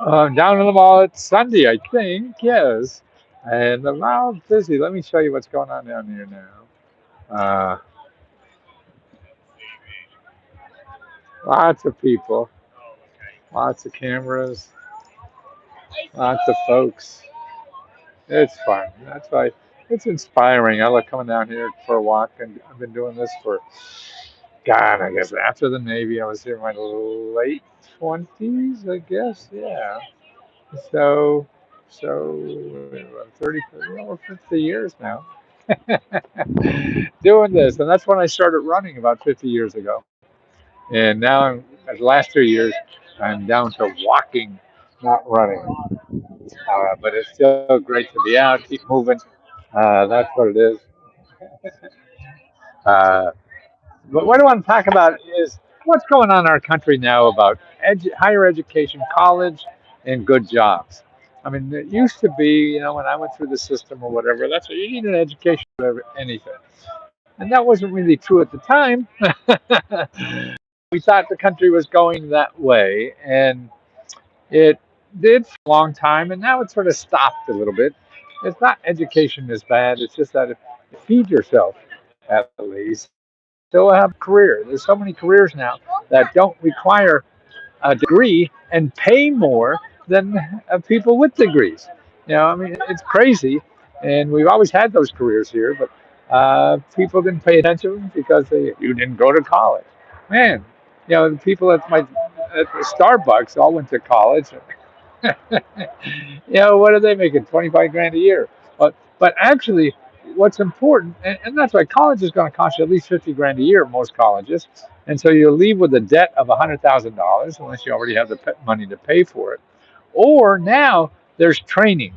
Down in the mall, it's Sunday, I think, yes. And the mall's busy. Let me show you what's going on down here now. Lots of people, lots of cameras, lots of folks. It's fun. That's why it's inspiring. I like coming down here for a walk, and I've been doing this for, God, I guess after the Navy, I was here in my late 20s, I guess. Yeah. So, so 30, over 50 years now doing this. And that's when I started running about 50 years ago. And now the last 2 years, I'm down to walking, not running. But it's still great to be out, keep moving. That's what it is. Uh, but what I want to talk about is what's going on in our country now about higher education, college, and good jobs. I mean, it used to be, when I went through the system or whatever, that's what you need an education for anything. And that wasn't really true at the time. We thought the country was going that way, and it did for a long time, and now it's sort of stopped a little bit. It's not education is bad, it's just that if you feed yourself, at least, still have a career. There's so many careers now that don't require a degree and pay more than people with degrees. I mean, it's crazy. And we've always had those careers here, but people didn't pay attention because you didn't go to college. Man, the people at the Starbucks all went to college. What are they making? 25 grand a year. But actually, what's important, and that's why college is going to cost you at least 50 grand a year, most colleges. And so you'll leave with a debt of $100,000 unless you already have the money to pay for it. Or now there's training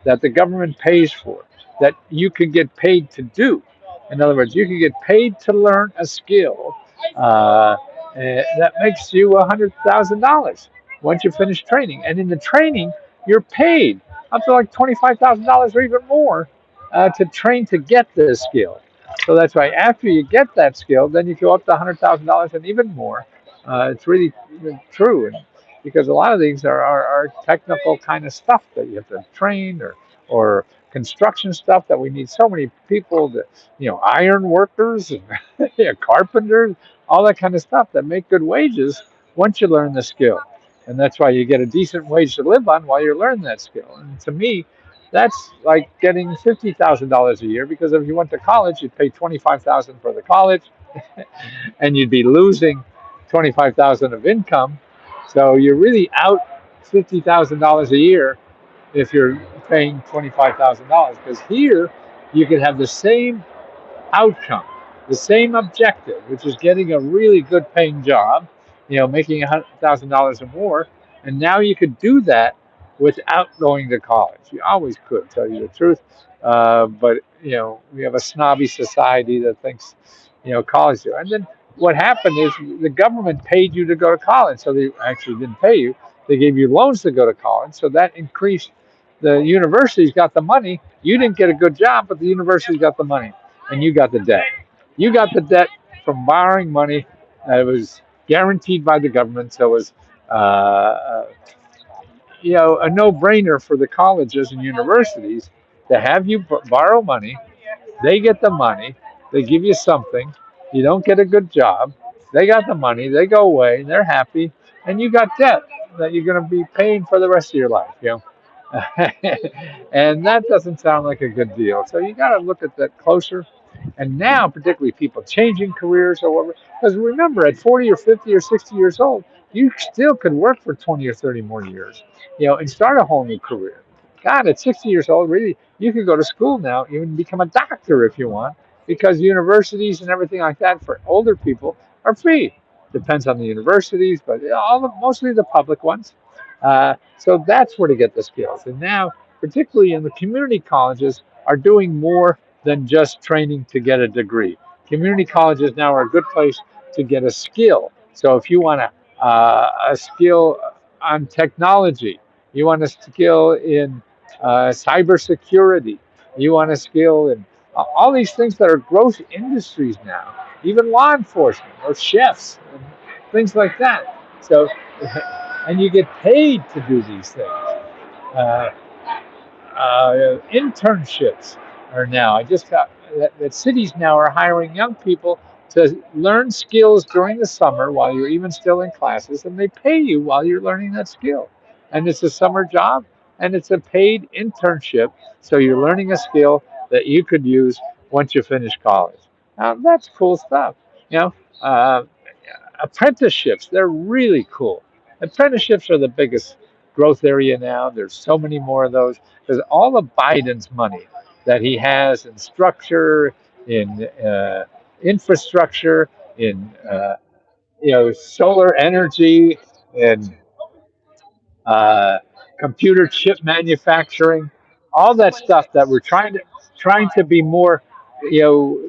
that the government pays for that you can get paid to do. In other words, you can get paid to learn a skill that makes you $100,000 once you finish training. And in the training, you're paid up to like $25,000 or even more to train to get this skill. So that's why after you get that skill, then you go up to $100,000 and even more. It's really true. And because a lot of these are technical kind of stuff that you have to train or construction stuff that we need so many people to, iron workers and carpenters, all that kind of stuff that make good wages once you learn the skill. And that's why you get a decent wage to live on while you're learning that skill. And to me, that's like getting $50,000 a year because if you went to college, you'd pay $25,000 for the college, and you'd be losing $25,000 of income. So you're really out $50,000 a year if you're paying $25,000. Because here, you could have the same outcome, the same objective, which is getting a really good paying job, making $100,000 or more. And now you could do that without going to college. You always could, tell you the truth. But, we have a snobby society that thinks, college. And then what happened is the government paid you to go to college. So they actually didn't pay you. They gave you loans to go to college. So that increased the universities got the money. You didn't get a good job, but the universities got the money and you got the debt. You got the debt from borrowing money that was guaranteed by the government. So it was, a no-brainer for the colleges and universities to have you borrow money. They get the money. They give you something. You don't get a good job. They got the money. They go away. They're happy, and you got debt that you're going to be paying for the rest of your life. And that doesn't sound like a good deal. So you got to look at that closer. And now, particularly people changing careers or whatever, because remember, at 40 or 50 or 60 years old, you still could work for 20 or 30 more years, and start a whole new career. God, at 60 years old, really, you can go to school now, even become a doctor if you want, because universities and everything like that for older people are free. Depends on the universities, but mostly the public ones. So that's where to get the skills. And now, particularly in the community colleges, are doing more than just training to get a degree. Community colleges now are a good place to get a skill. So if you want a skill on technology, you want a skill in cybersecurity, you want a skill in all these things that are growth industries now, even law enforcement or chefs and things like that. So and you get paid to do these things. Uh, Internships are now. I just got that cities now are hiring young people to learn skills during the summer while you're even still in classes, and they pay you while you're learning that skill. And it's a summer job, and it's a paid internship, so you're learning a skill that you could use once you finish college. Now that's cool stuff. You know, uh, apprenticeships, they're really cool. Apprenticeships are the biggest growth area now. There's so many more of those because all of Biden's money that he has in structure, in infrastructure, in solar energy, in uh, computer chip manufacturing, all that stuff that we're trying to be more,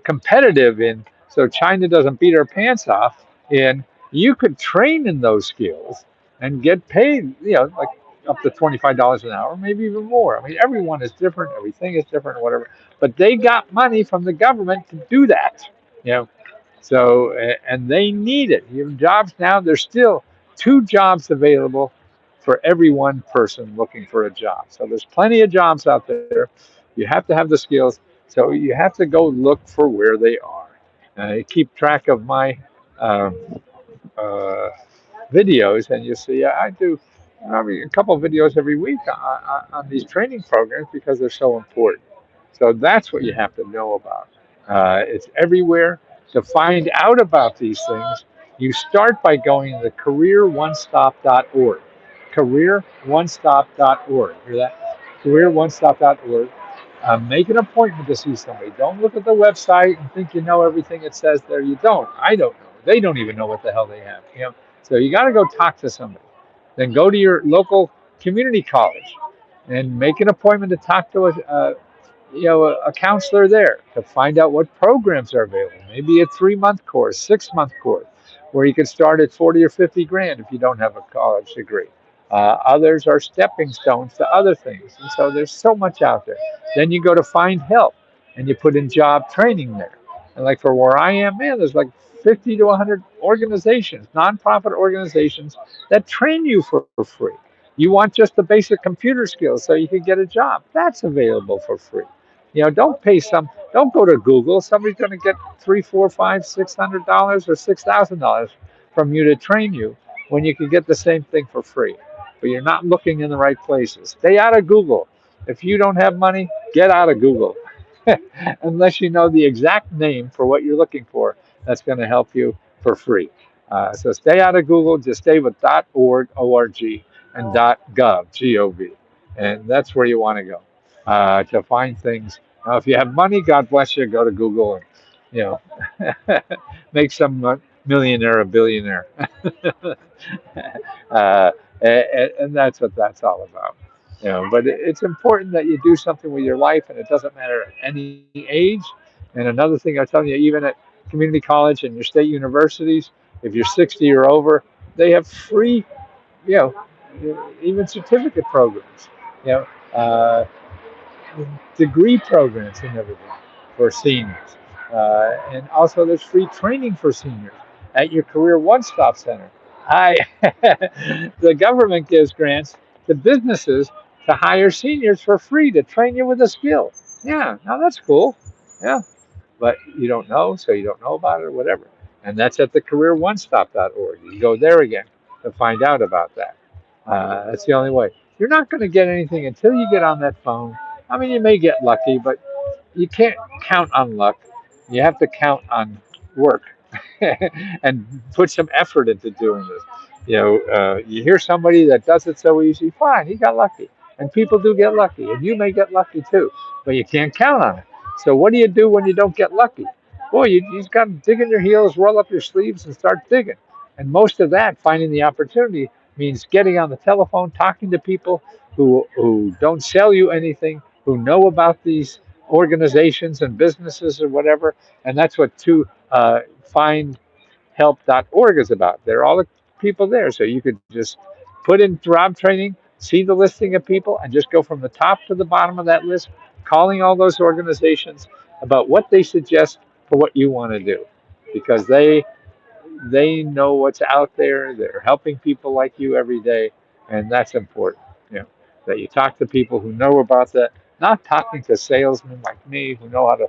competitive in, so China doesn't beat our pants off. And you could train in those skills and get paid, like up to $25 an hour, maybe even more. I mean, everyone is different, everything is different, whatever. But they got money from the government to do that. You know, so, and they need it. You have jobs now, there's still two jobs available for every one person looking for a job. So there's plenty of jobs out there. You have to have the skills. So you have to go look for where they are. I keep track of my um, uh, videos, and you see I do a couple of videos every week on these training programs because they're so important. So that's what you have to know about. It's everywhere. To find out about these things, you start by going to careeronestop.org. Careeronestop.org. Hear that? Careeronestop.org. Make an appointment to see somebody. Don't look at the website and think you know everything it says there. You don't. I don't know. They don't even know what the hell they have. So you got to go talk to somebody. Then go to your local community college and make an appointment to talk to a counselor there to find out what programs are available. Maybe a 3-month course, 6-month course, where you could start at 40 or 50 grand if you don't have a college degree. Others are stepping stones to other things. And so there's so much out there. Then you go to find help and you put in job training there. And like for where I am, man, there's like 50 to 100 organizations, nonprofit organizations that train you for free. You want just the basic computer skills so you can get a job. That's available for free. Don't go to Google. Somebody's going to get three, four, five, $600 or $6,000 from you to train you when you can get the same thing for free. But you're not looking in the right places. Stay out of Google. If you don't have money, get out of Google. Unless you know the exact name for what you're looking for, that's going to help you for free. So stay out of Google. Just stay with .org, O-R-G, and .gov, G-O-V. And that's where you want to go to find things. Now, if you have money, God bless you, go to Google and, you know, make some millionaire a billionaire. And that's what that's all about. But it's important that you do something with your life, and it doesn't matter at any age. And another thing I'm telling you, even at community college and your state universities, if you're 60 or over, they have free, you even certificate programs, you know, uh, degree programs and everything for seniors. And also there's free training for seniors at your Career One Stop Center. I, the government gives grants to businesses to hire seniors for free to train you with a skill. Yeah, now that's cool. Yeah, but you don't know, so you don't know about it or whatever. And that's at the careeronestop.org. You can go there again to find out about that. That's the only way. You're not going to get anything until you get on that phone. I mean, you may get lucky, but you can't count on luck. You have to count on work and put some effort into doing this. You hear somebody that does it so easy, fine, he got lucky. And people do get lucky, and you may get lucky too, but you can't count on it. So what do you do when you don't get lucky? Boy, you've got to dig in your heels, roll up your sleeves, and start digging. And most of that, finding the opportunity, means getting on the telephone, talking to people who don't sell you anything, who know about these organizations and businesses or whatever. And that's what findhelp.org is about. There are all the people there. So you could just put in job training, see the listing of people, and just go from the top to the bottom of that list, calling all those organizations about what they suggest for what you want to do. Because they know what's out there. They're helping people like you every day, and that's important. You know, that you talk to people who know about that, not talking to salesmen like me who know how to,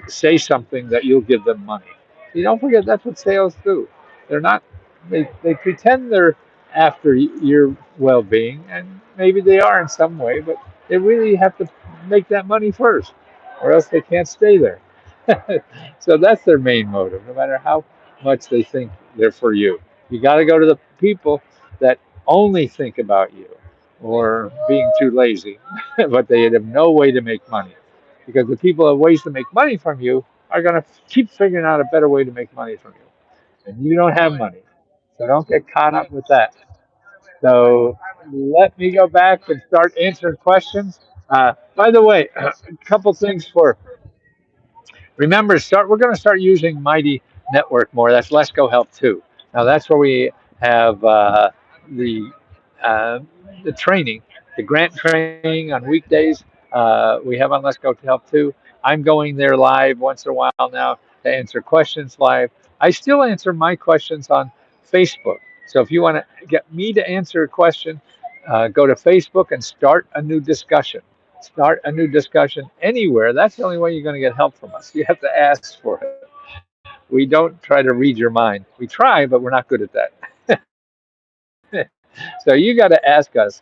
say something that you'll give them money. You don't forget that's what sales do. They're not. They pretend they're after your well-being, and maybe they are in some way, but they really have to make that money first, or else they can't stay there. So that's their main motive, no matter how much they think they're for you. You got to go to the people that only think about you or being too lazy, but they have no way to make money. Because the people who have ways to make money from you are going to keep figuring out a better way to make money from you. And you don't have money. So don't get caught up with that. So let me go back and start answering questions. By the way, a couple things for remember, we're going to start using Mighty Network more. That's Let's Go Help too. Now that's where we have the uh, the training, the grant training on weekdays. We have on Let's Go Help too. I'm going there live once in a while now to answer questions live. I still answer my questions on Facebook. So if you want to get me to answer a question, go to Facebook and start a new discussion. Start a new discussion anywhere. That's the only way you're going to get help from us. You have to ask for it. We don't try to read your mind. We try, but we're not good at that. So you got to ask us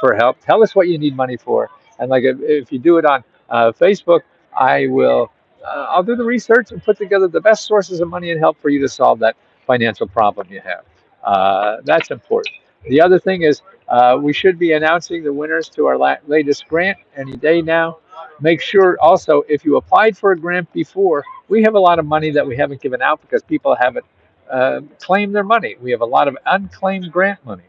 for help. Tell us what you need money for, and like if you do it on Facebook, I will. I'll do the research and put together the best sources of money and help for you to solve that financial problem you have. That's important. The other thing is we should be announcing the winners to our latest grant any day now. Make sure also if you applied for a grant before, we have a lot of money that we haven't given out because people haven't claim their money. We have a lot of unclaimed grant money.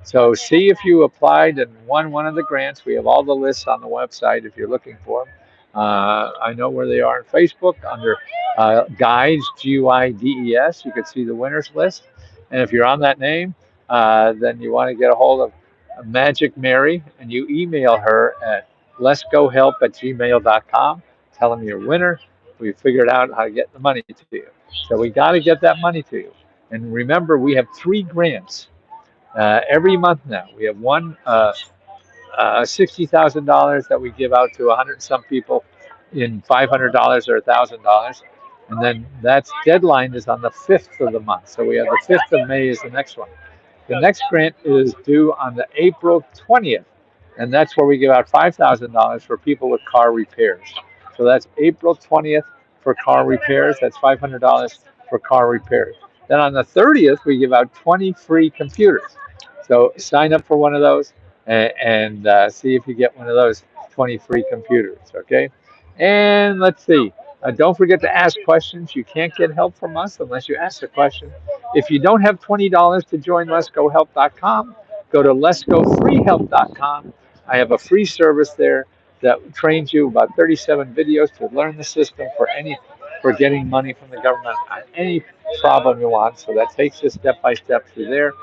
So see if you applied and won one of the grants. We have all the lists on the website if you're looking for them. I know where they are on Facebook under Guides, Guides. You can see the winners list. And if you're on that name, then you want to get a hold of Magic Mary and you email her at letsgohelp@gmail.com. Tell them you're a winner. We figured out how to get the money to you. So we got to get that money to you. And remember, we have 3 grants every month now. We have one $60,000 that we give out to 100 and some people in $500 or $1,000. And then that deadline is on the 5th of the month. So we have the 5th of May is the next one. The next grant is due on the April 20th, and that's where we give out $5,000 for people with car repairs. So that's April 20th for car repairs. That's $500 for car repairs. Then on the 30th, we give out 20 free computers. So sign up for one of those and see if you get one of those 20 free computers, okay? And let's see. Don't forget to ask questions. You can't get help from us unless you ask a question. If you don't have $20 to join letsgohelp.com, go to letsgofreehelp.com. I have a free service there that trains you about 37 videos to learn the system for getting money from the government on any problem you want. So that takes you step by step through there.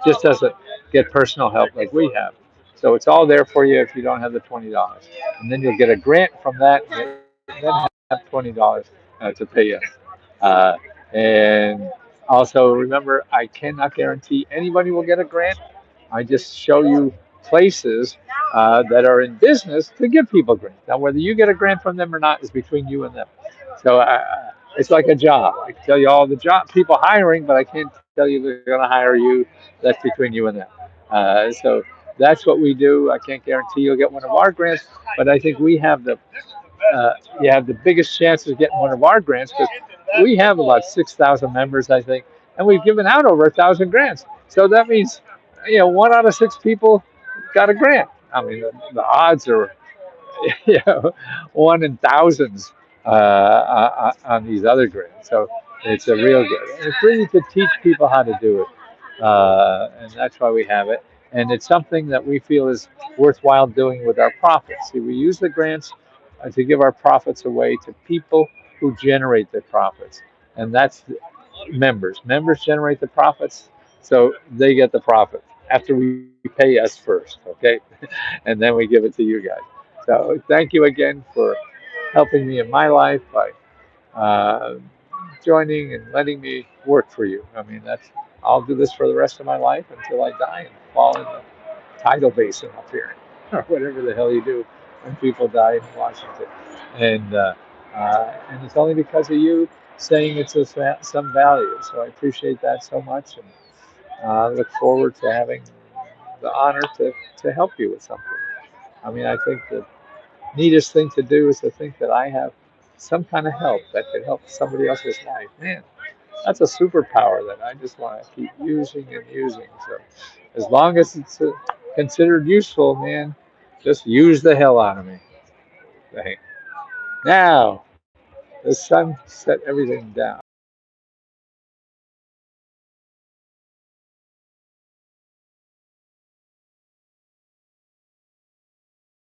Just doesn't get personal help like we have. So it's all there for you if you don't have the $20. And then you'll get a grant from that and then have $20 to pay us. Uh, and also remember, I cannot guarantee anybody will get a grant. I just show you places that are in business to give people grants. Now, whether you get a grant from them or not is between you and them. So it's like a job. I can tell you all the job people hiring, but I can't tell you they're going to hire you. That's between you and them. So that's what we do. I can't guarantee you'll get one of our grants, but I think we have you have the biggest chance of getting one of our grants because we have about 6,000 members, I think, and we've given out over 1,000 grants. So that means, 1 out of 6 people got a grant. I mean, the odds are, you know, one in thousands on these other grants. So it's a real good. And it's really to teach people how to do it, and that's why we have it. And it's something that we feel is worthwhile doing with our profits. See, we use the grants to give our profits away to people who generate the profits, and that's members. Members generate the profits, so they get the profit after we pay us first, okay? And then we give it to you guys. So thank you again for helping me in my life by uh, joining and letting me work for you. I mean, I'll do this for the rest of my life until I die and fall in the tidal basin up here, or whatever the hell you do when people die in Washington. And it's only because of you saying it's of some value. So I appreciate that so much, and look forward to having the honor to help you with something. I mean, I think the neatest thing to do is to think that I have some kind of help that could help somebody else's life. Man, that's a superpower that I just want to keep using and using. So as long as it's considered useful, man, just use the hell out of me. Right. Now, the sun set everything down.